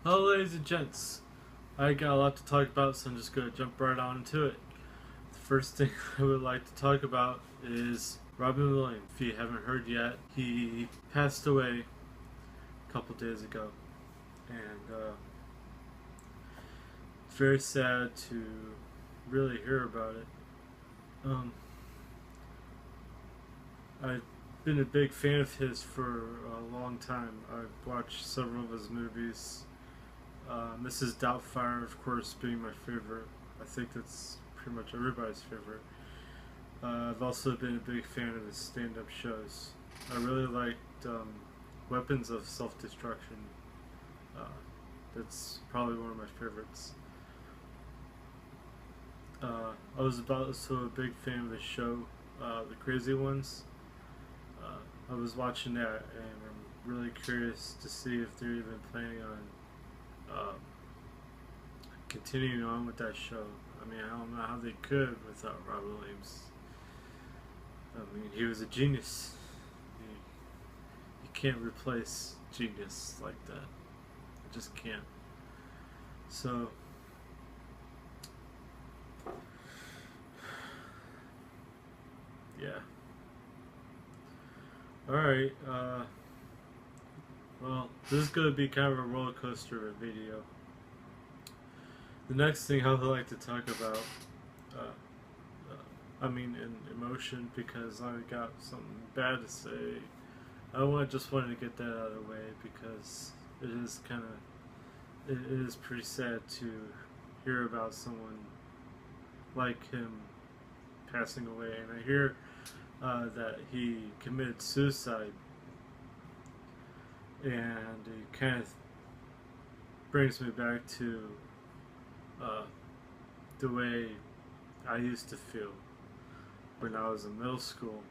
Hello ladies and gents, I got a lot to talk about, so I'm just going to jump right on into it. The first thing I would like to talk about is Robin Williams. If you haven't heard yet, he passed away a couple days ago, and it's very sad to really hear about it. I've been a big fan of his for a long time. I've watched several of his movies. Mrs. Doubtfire, of course, being my favorite. I think that's pretty much everybody's favorite. I've also been a big fan of his stand-up shows. I really liked Weapons of Self-Destruction. That's probably one of my favorites. I was also a big fan of the show, The Crazy Ones. I was watching that, and I'm really curious to see if they're even planning on continuing on with that show. I mean, I don't know how they could without Robin Williams. I mean, he was a genius. You can't replace genius like that. You just can't. So, yeah. Alright, well, this is going to be kind of a roller coaster of a video. The next thing I would like to talk about, in emotion, because I got something bad to say. Just wanted to get that out of the way, because it is pretty sad to hear about someone like him passing away, and I hear that he committed suicide, and it kind of brings me back to the way I used to feel when I was in middle school,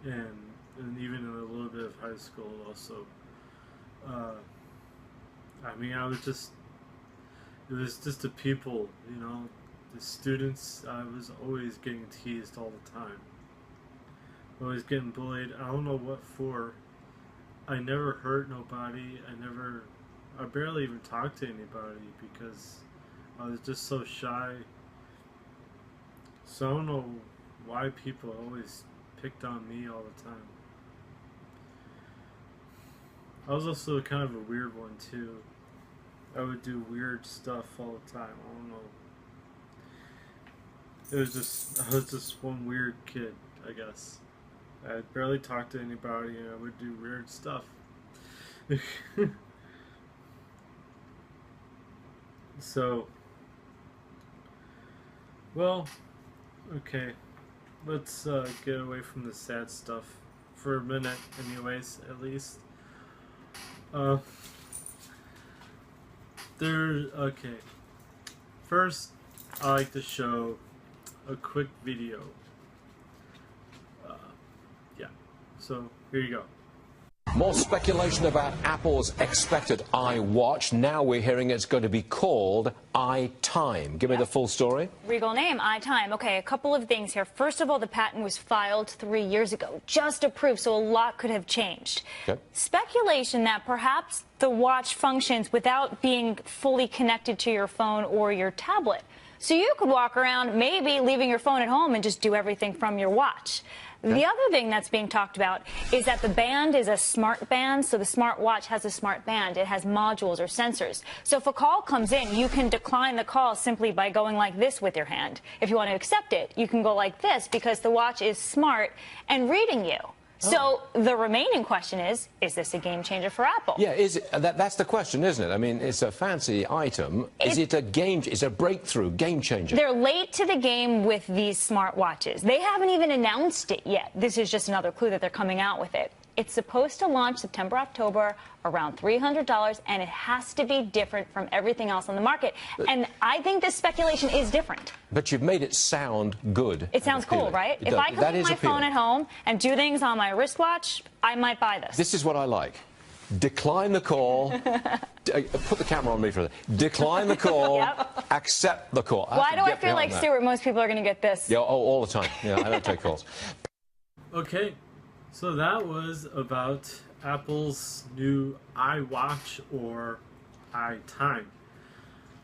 and even in a little bit of high school also. It was just the people, the students. I was always getting teased all the time, always getting bullied. I don't know what for. I never hurt nobody. I barely even talked to anybody because I was just so shy. So I don't know why people always picked on me all the time. I was also kind of a weird one too. I would do weird stuff all the time. I don't know. I was just one weird kid, I guess. I barely talked to anybody, and I would do weird stuff. So, well, okay, let's get away from the sad stuff for a minute, anyways, at least. Okay, first, I like to show a quick video. Yeah, so here you go. More speculation about Apple's expected Iwatch. Now we're hearing it's going to be called iTime. Give me the full story. Regal name, iTime. Okay, a couple of things here. First of all, the patent was filed 3 years ago, just approved, so a lot could have changed. Okay. Speculation that perhaps the watch functions without being fully connected to your phone or your tablet. So you could walk around, maybe leaving your phone at home and just do everything from your watch. The other thing that's being talked about is that the band is a smart band, so the smartwatch has a smart band. It has modules or sensors. So if a call comes in, you can decline the call simply by going like this with your hand. If you want to accept it, you can go like this because the watch is smart and reading you. So the remaining question is this a game changer for Apple? Yeah, that's the question, isn't it? I mean, it's a fancy item. Is it a breakthrough, game changer? They're late to the game with these smartwatches. They haven't even announced it yet. This is just another clue that they're coming out with it. It's supposed to launch September, October, around $300, and it has to be different from everything else on the market. And I think this speculation is different. But you've made it sound good. It sounds cool, right? If I could leave my phone at home and do things on my wristwatch, I might buy this. This is what I like. Decline the call. Put the camera on me for that. Decline the call. Accept the call. Why do I feel like, Stuart, most people are going to get this? Yeah, all the time. Yeah, I don't take calls. Okay. So that was about Apple's new iWatch or iTime.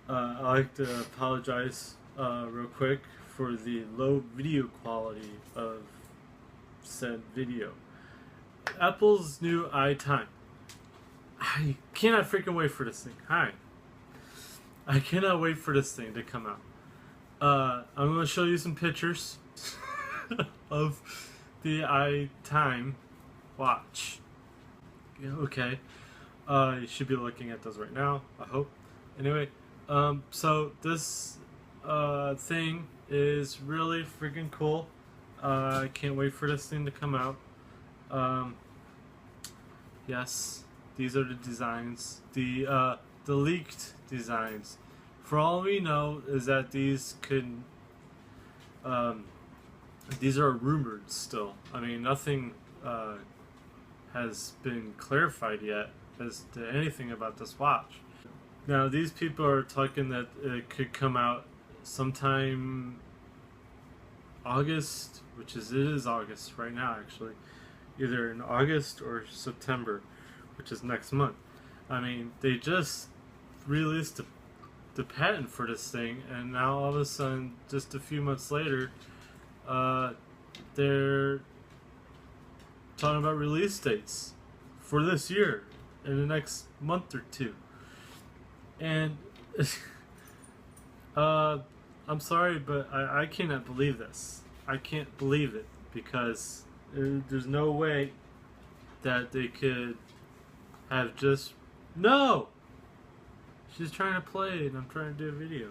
I'd like to apologize real quick for the low video quality of said video. Apple's new iTime. I cannot freaking wait for this thing. I cannot wait for this thing to come out. I'm going to show you some pictures of the iTime watch. Yeah, okay. You should be looking at those right now, I hope. Anyway, so this thing is really freaking cool. I can't wait for this thing to come out. Yes, these are the designs. The leaked designs. For all we know is that these could these are rumored still. I mean, nothing has been clarified yet as to anything about this watch. Now, these people are talking that it could come out sometime August, which is, it is August right now actually, either in August or September, which is next month. I mean, they just released the patent for this thing, and now all of a sudden, just a few months later, they're talking about release dates for this year in the next month or two. And I'm sorry, but I cannot believe this. I can't believe it, because there's no way that they could have just... No! She's trying to play and I'm trying to do a video.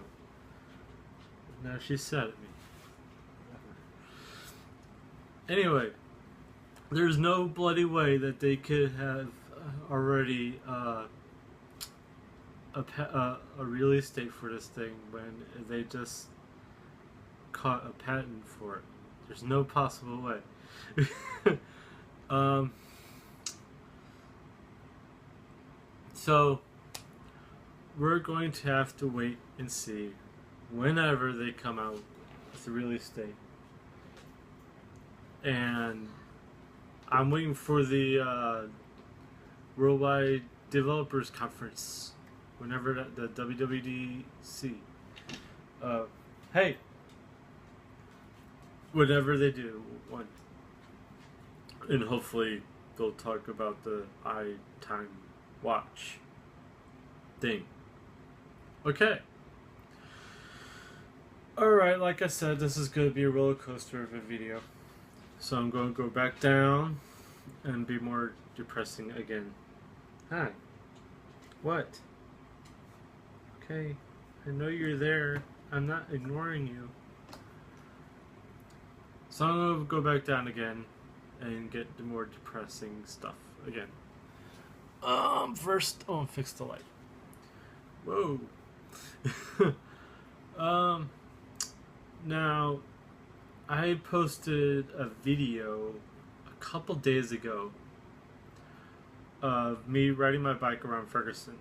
Now she's sad at me. Anyway, there's no bloody way that they could have already a release date for this thing when they just caught a patent for it. There's no possible way. So we're going to have to wait and see whenever they come out with the release date. And I'm waiting for the Worldwide Developers Conference, whenever the WWDC. Hey, whenever they do one, and hopefully they'll talk about the iTime watch thing. Okay. Alright, like I said, this is going to be a roller coaster of a video. So I'm going to go back down and be more depressing again. Hi. What? Okay. I know you're there. I'm not ignoring you. So I'm going to go back down again and get the more depressing stuff again. First, fix the light. Whoa. Now, I posted a video a couple days ago of me riding my bike around Ferguson.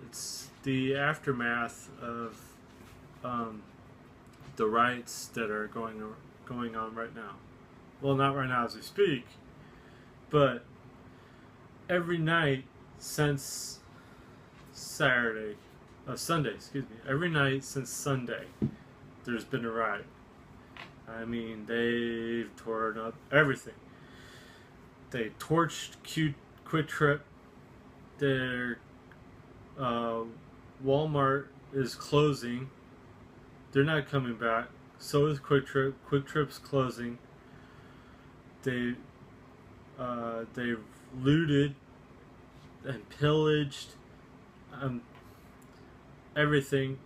It's the aftermath of the riots that are going on right now. Well, not right now as we speak, but every night since Sunday, excuse me, every night since Sunday, there's been a riot. I mean, they've torn up everything. They torched Quick Trip. Their Walmart is closing. They're not coming back. So is Quick Trip. Quick Trip's closing. They've looted and pillaged everything.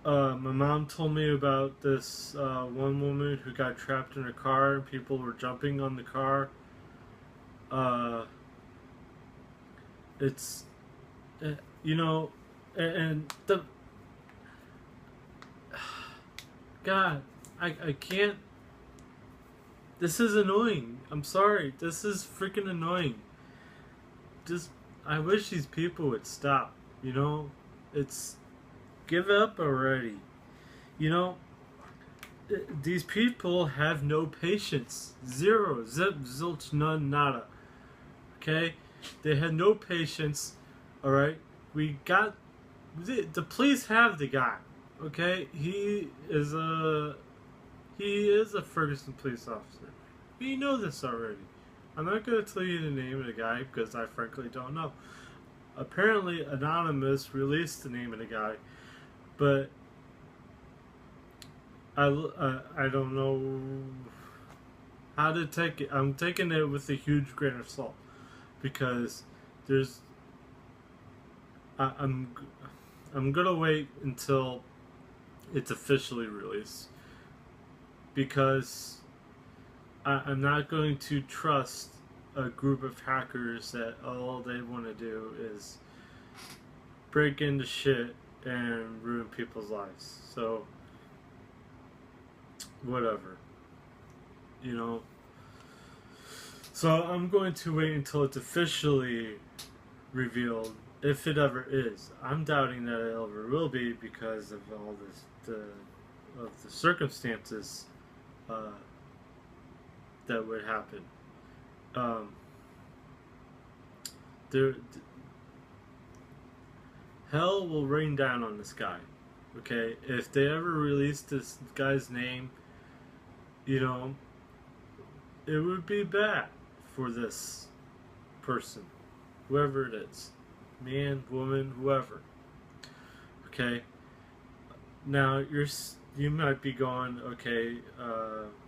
My mom told me about this one woman who got trapped in a car and people were jumping on the car. It's, you know, and the... God, I can't... This is annoying. I'm sorry. This is freaking annoying. Just, I wish these people would stop, you know? It's... Give up already. You know, these people have no patience. Zero. Zip, zilch, none, nada. okay? They had no patience, alright? We got... The police have the guy, okay? He is a Ferguson police officer. We know this already. I'm not going to tell you the name of the guy because I frankly don't know. Apparently, Anonymous released the name of the guy, but I don't know how to take it. I'm taking it with a huge grain of salt because there's I'm gonna wait until it's officially released because I'm not going to trust a group of hackers that all they want to do is break into shit and ruin people's lives. So, whatever. You know. So, I'm going to wait until it's officially revealed, if it ever is. I'm doubting that it ever will be because of all this, of the circumstances that would happen. Hell will rain down on this guy. Okay, if they ever release this guy's name, you know, it would be bad for this person, whoever it is, man, woman, whoever. Okay. Now you might be going, okay,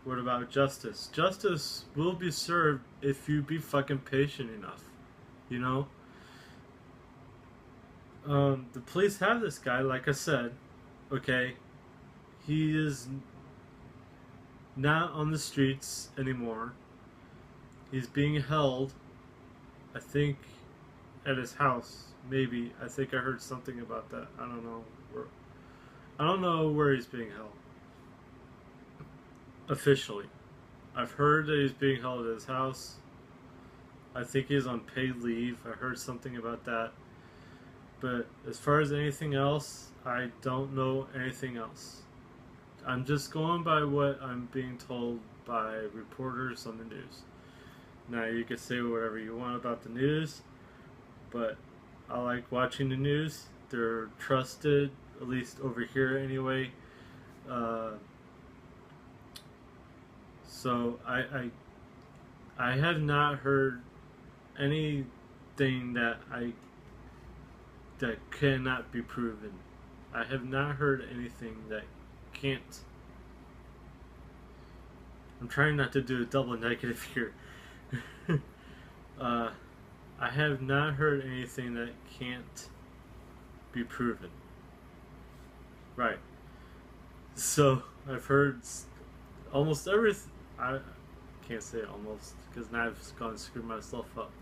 what about justice? Justice will be served if you be fucking patient enough, you know? The police have this guy, like I said, okay? He is not on the streets anymore. He's being held, I think, at his house, maybe. I think I heard something about that. I don't know where he's being held. Officially. I've heard that he's being held at his house. I think he's on paid leave. I heard something about that. But as far as anything else, I don't know anything else. I'm just going by what I'm being told by reporters on the news. Now, you can say whatever you want about the news, but I like watching the news. They're trusted, at least over here anyway. So I have not heard anything that cannot be proven. I have not heard anything that can't. I'm trying not to do a double negative here. I have not heard anything that can't be proven. Right. So, I've heard almost everything. I can't say almost, because now I've gone and screwed myself up.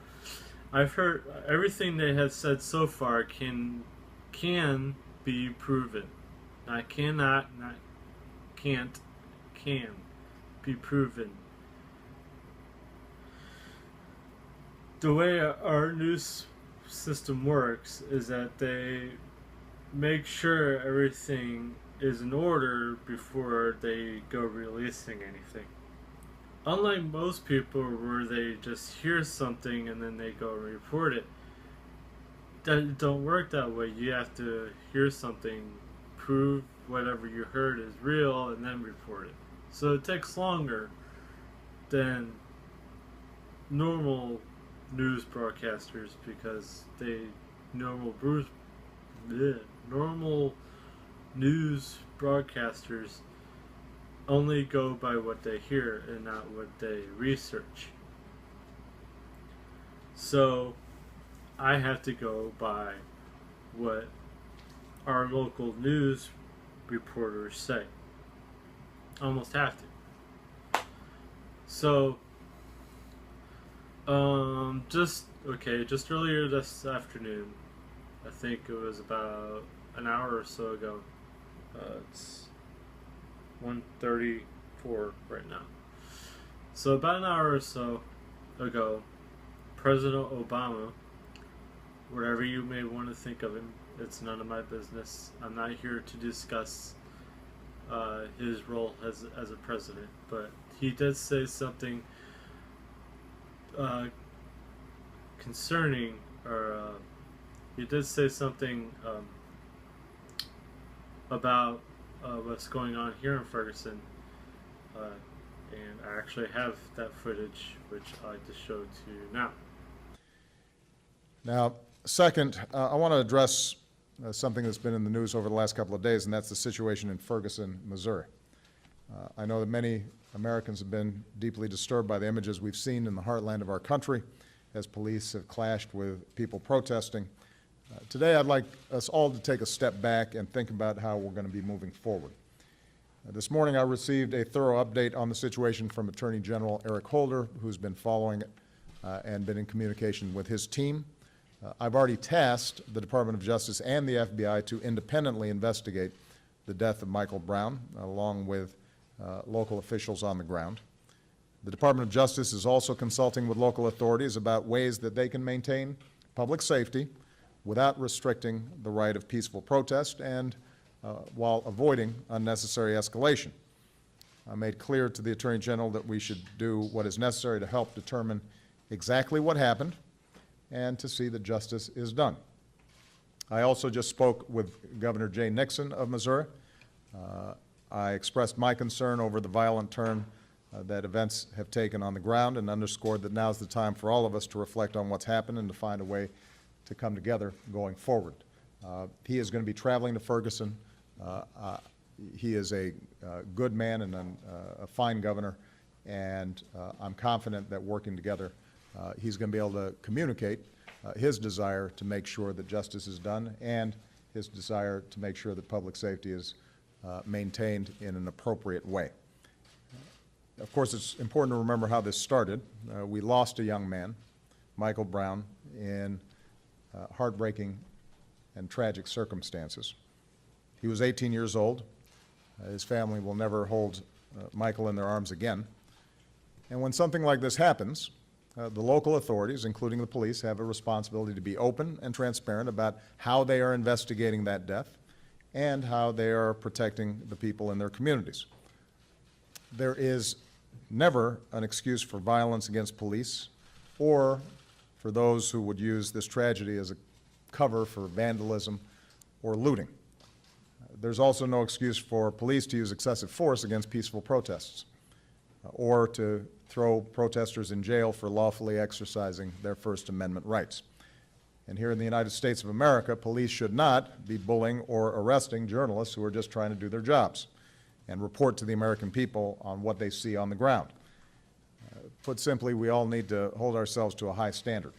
I've heard everything they have said so far can be proven. Not cannot, not can't, can be proven. The way our news system works is that they make sure everything is in order before they go releasing anything. Unlike most people where they just hear something and then they go report it, that don't work that way. You have to hear something, prove whatever you heard is real, and then report it. So it takes longer than normal news broadcasters because normal news broadcasters only go by what they hear and not what they research. So I have to go by what our local news reporters say. Almost have to. So just earlier this afternoon, I think it was about an hour or so ago. It's 1:34 right now. So about an hour or so ago, President Obama, whatever you may want to think of him, it's none of my business. I'm not here to discuss his role as a president, but he did say something concerning, or he did say something about what's going on here in Ferguson, and I actually have that footage, which I just showed to you now. Now, second, I want to address something that's been in the news over the last couple of days, and that's the situation in Ferguson, Missouri. I know that many Americans have been deeply disturbed by the images we've seen in the heartland of our country as police have clashed with people protesting. Today, I'd like us all to take a step back and think about how we're going to be moving forward. This morning, I received a thorough update on the situation from Attorney General Eric Holder, who's been following it and been in communication with his team. I've already tasked the Department of Justice and the FBI to independently investigate the death of Michael Brown, along with local officials on the ground. The Department of Justice is also consulting with local authorities about ways that they can maintain public safety without restricting the right of peaceful protest and while avoiding unnecessary escalation. I made clear to the Attorney General that we should do what is necessary to help determine exactly what happened and to see that justice is done. I also just spoke with Governor Jay Nixon of Missouri. I expressed my concern over the violent turn that events have taken on the ground and underscored that now's the time for all of us to reflect on what's happened and to find a way to come together going forward. He is going to be traveling to Ferguson. He is a good man and a fine governor, and I'm confident that working together, he's going to be able to communicate his desire to make sure that justice is done and his desire to make sure that public safety is maintained in an appropriate way. Of course, it's important to remember how this started. We lost a young man, Michael Brown, in heartbreaking and tragic circumstances. He was 18 years old. His family will never hold Michael in their arms again. And when something like this happens, the local authorities, including the police, have a responsibility to be open and transparent about how they are investigating that death and how they are protecting the people in their communities. There is never an excuse for violence against police or for those who would use this tragedy as a cover for vandalism or looting. There's also no excuse for police to use excessive force against peaceful protests or to throw protesters in jail for lawfully exercising their First Amendment rights. And here in the United States of America, police should not be bullying or arresting journalists who are just trying to do their jobs and report to the American people on what they see on the ground. Put simply, we all need to hold ourselves to a high standard,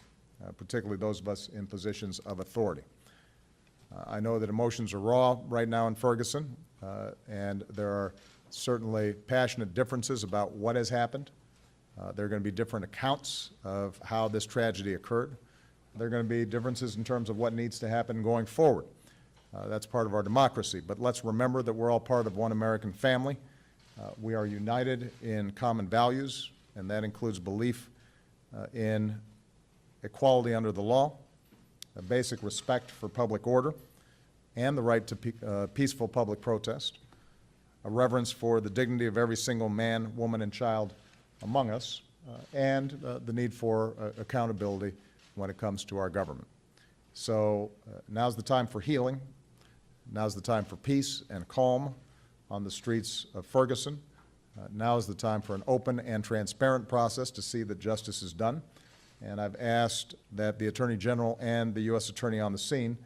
particularly those of us in positions of authority. I know that emotions are raw right now in Ferguson, and there are certainly passionate differences about what has happened. There are going to be different accounts of how this tragedy occurred. There are going to be differences in terms of what needs to happen going forward. That's part of our democracy. But let's remember that we're all part of one American family. We are united in common values, and that includes belief in equality under the law, a basic respect for public order, and the right to peaceful public protest, a reverence for the dignity of every single man, woman, and child among us, and the need for accountability when it comes to our government. So now's the time for healing. Now's the time for peace and calm on the streets of Ferguson. Now is the time for an open and transparent process to see that justice is done. And I've asked that the Attorney General and the U.S. Attorney on the scene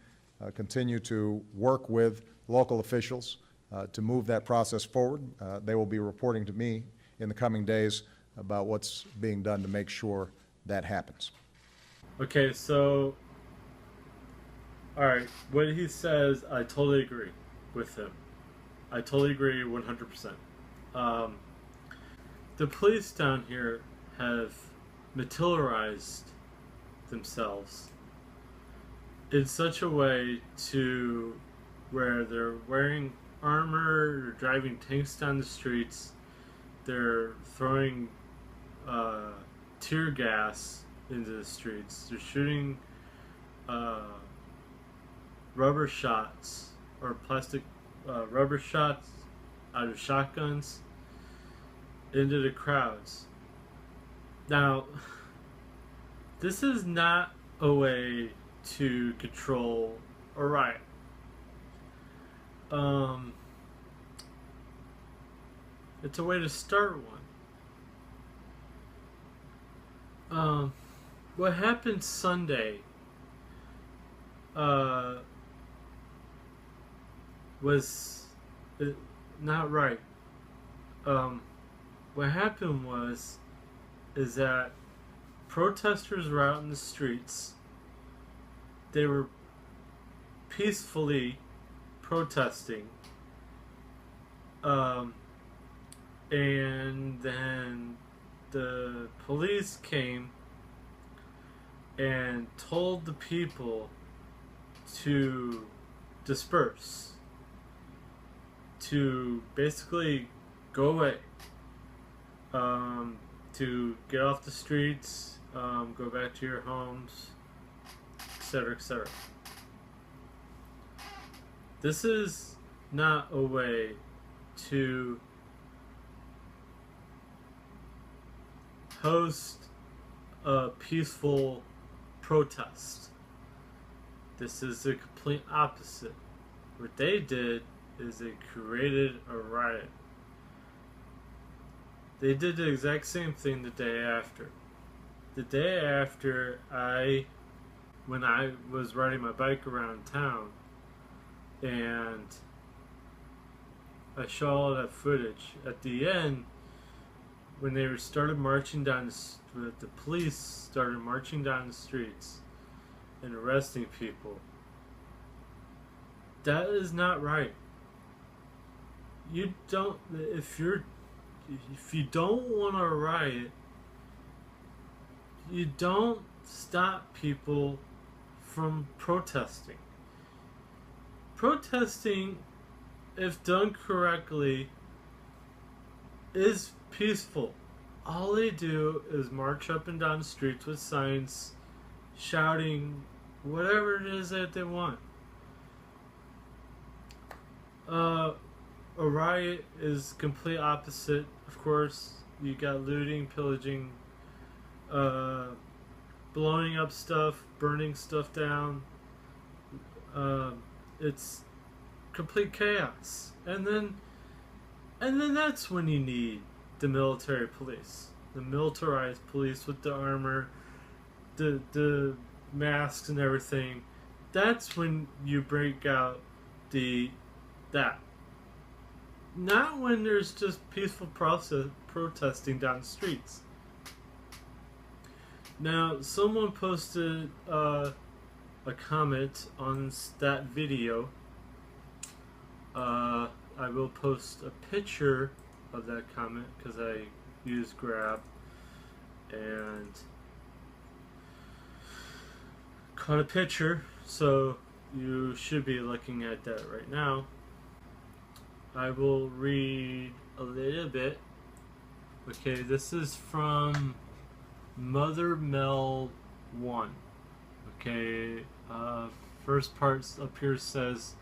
continue to work with local officials to move that process forward. They will be reporting to me in the coming days about what's being done to make sure that happens. Okay, so, all right, what he says, I totally agree with him. I totally agree 100%. The police down here have militarized themselves in such a way to where they're wearing armor, they're driving tanks down the streets, they're throwing tear gas into the streets, they're shooting rubber shots or plastic rubber shots out of shotguns into the crowds. Now, This is not a way to control a riot. It's a way to start one. What happened Sunday was not right. What happened is that protesters were out in the streets. They were peacefully protesting. And then the police came and told the people to disperse, to basically go away, to get off the streets, go back to your homes, etc., etc. This is not a way to host a peaceful protest. This is the complete opposite. What they did is they created a riot. They did the exact same thing the day after. The day after, when I was riding my bike around town, and I saw all that footage. At the end, when they started marching down, the police started marching down the streets and arresting people. That is not right. You don't. If you don't want to riot, you don't stop people from protesting. Protesting, if done correctly, is peaceful. All they do is march up and down the streets with signs, shouting whatever it is that they want. A riot is complete opposite, of course. You got looting, pillaging, blowing up stuff, burning stuff down. It's complete chaos. And then that's when you need the military police. The militarized police with the armor, the masks and everything. That's when you break out that. Not when there's just peaceful protesting down the streets. Now, someone posted a comment on that video. I will post a picture of that comment because I used Grab and caught a picture, so you should be looking at that right now. I will read a little bit. Okay, this is from Mother Mel 1. Okay, first part up here says,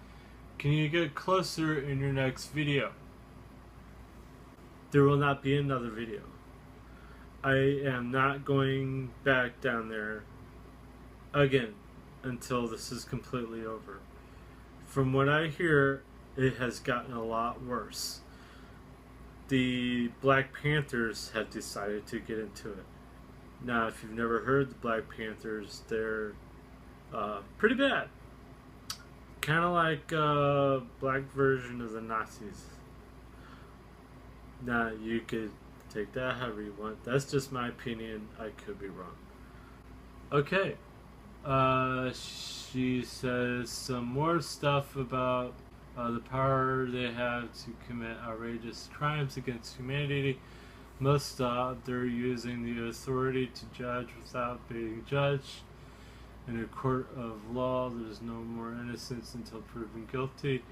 "Can you get closer in your next video?" There will not be another video. I am not going back down there again until this is completely over. From what I hear, it has gotten a lot worse. The Black Panthers have decided to get into it. Now, if you've never heard the Black Panthers, they're pretty bad. Kind of like a black version of the Nazis. Now, you could take that however you want. That's just my opinion. I could be wrong. Okay. She says some more stuff about the power they have to commit outrageous crimes against humanity. Must stop. They're using the authority to judge without being judged. In a court of law, there's no more innocence until proven guilty.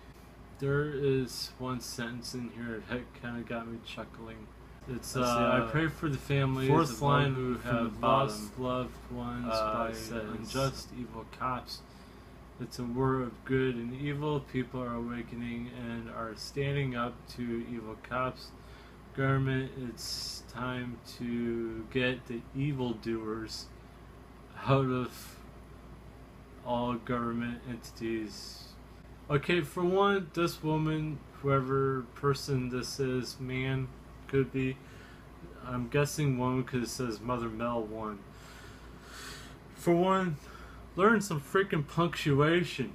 There is one sentence in here that kind of got me chuckling. It's I pray for the families of all who have lost loved ones by unjust, evil cops. It's a war of good and evil. People are awakening and are standing up to evil cops. Government, it's time to get the evildoers out of all government entities. Okay, for one, this woman, whoever person this is, man, could be. I'm guessing woman because it says Mother Mel 1. For one, learn some freaking punctuation.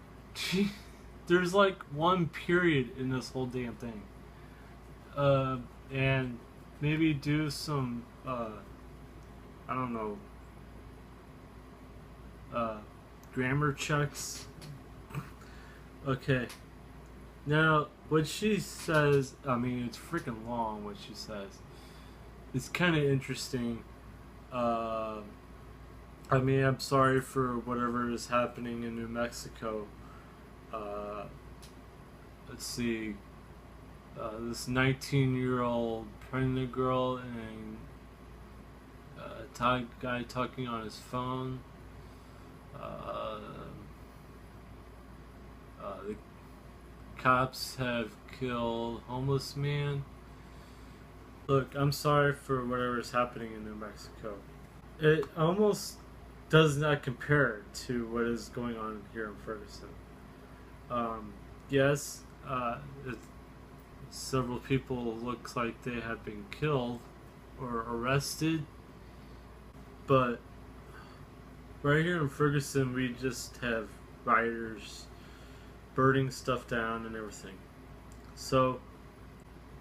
There's like one period in this whole damn thing. And maybe do some, I don't know, grammar checks. Okay. Now, what she says, I mean, it's freaking long what she says. It's kind of interesting. I mean, I'm sorry for whatever is happening in New Mexico. Let's see. This 19-year-old pregnant girl and a guy talking on his phone. The cops have killed homeless man. Look, I'm sorry for whatever is happening in New Mexico. It almost does not compare to what is going on here in Ferguson. Yes, several people looks like they have been killed or arrested, but right here in Ferguson we just have rioters burning stuff down and everything. So,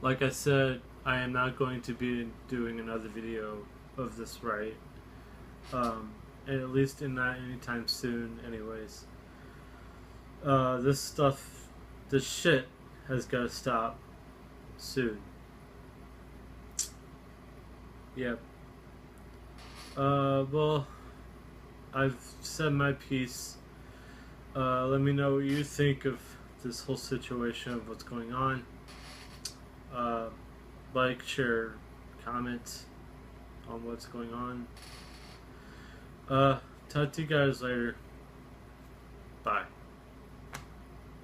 like I said, I am not going to be doing another video of this riot, and at least not anytime soon anyways. This shit has got to stop soon. Yep. Well, I've said my piece. Let me know what you think of this whole situation of what's going on. Like, share, comment on what's going on. Talk to you guys later. Bye.